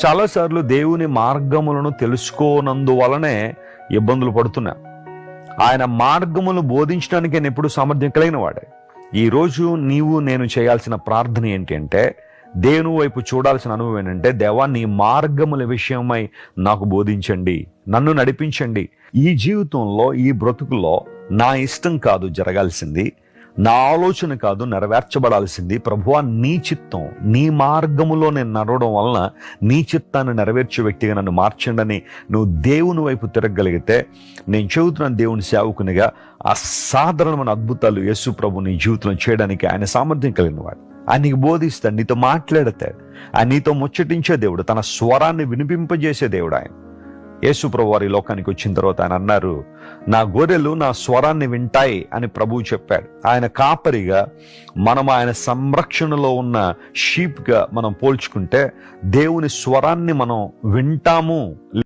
చాలాసార్లు దేవుని మార్గములను తెలుసుకోనందువలనే ఇబ్బందులు పడుతున్నా. ఆయన మార్గములు బోధించడానికి నేను ఎప్పుడు సామర్థ్యం కలిగిన వాడే. ఈరోజు నీవు నేను చేయాల్సిన ప్రార్థన ఏంటి అంటే, దేవుని వైపు చూడాల్సిన అనుభవం ఏంటంటే, దేవా నీ మార్గముల విషయమై నాకు బోధించండి, నన్ను నడిపించండి. ఈ జీవితంలో, ఈ బ్రతుకులో నా ఇష్టం కాదు జరగాల్సింది, నా ఆలోచన కాదు నెరవేర్చబడాల్సింది. ప్రభువా నీ చిత్తం, నీ మార్గములో నేను నడవడం వలన నీ చిత్తాన్ని నెరవేర్చే వ్యక్తిగా నన్ను మార్చండి. నువ్వు దేవుని వైపు తిరగగలిగితే, నేను చెబుతున్నాను దేవుని సేవకునిగా, అసాధారణమైన అద్భుతాలు యేసు ప్రభు నీ జీవితంలో చేయడానికి ఆయన సామర్థ్యం కలిగిన వాడు. ఆయన నీకు బోధిస్తాడు, నీతో మాట్లాడతాడు, ఆయన నీతో ముచ్చటించే దేవుడు, తన స్వరాన్ని వినిపింపజేసే దేవుడు ఆయన. యేసు ప్రభు వారి లోకానికి వచ్చిన తర్వాత ఆయన అన్నారు, నా గొర్రెలు నా స్వరాన్ని వింటాయి అని ప్రభువు చెప్పాడు. ఆయన కాపరిగా మనం ఆయన సంరక్షణలో ఉన్న షీప్గా మనం పోల్చుకుంటే, దేవుని స్వరాన్ని మనం వింటాము.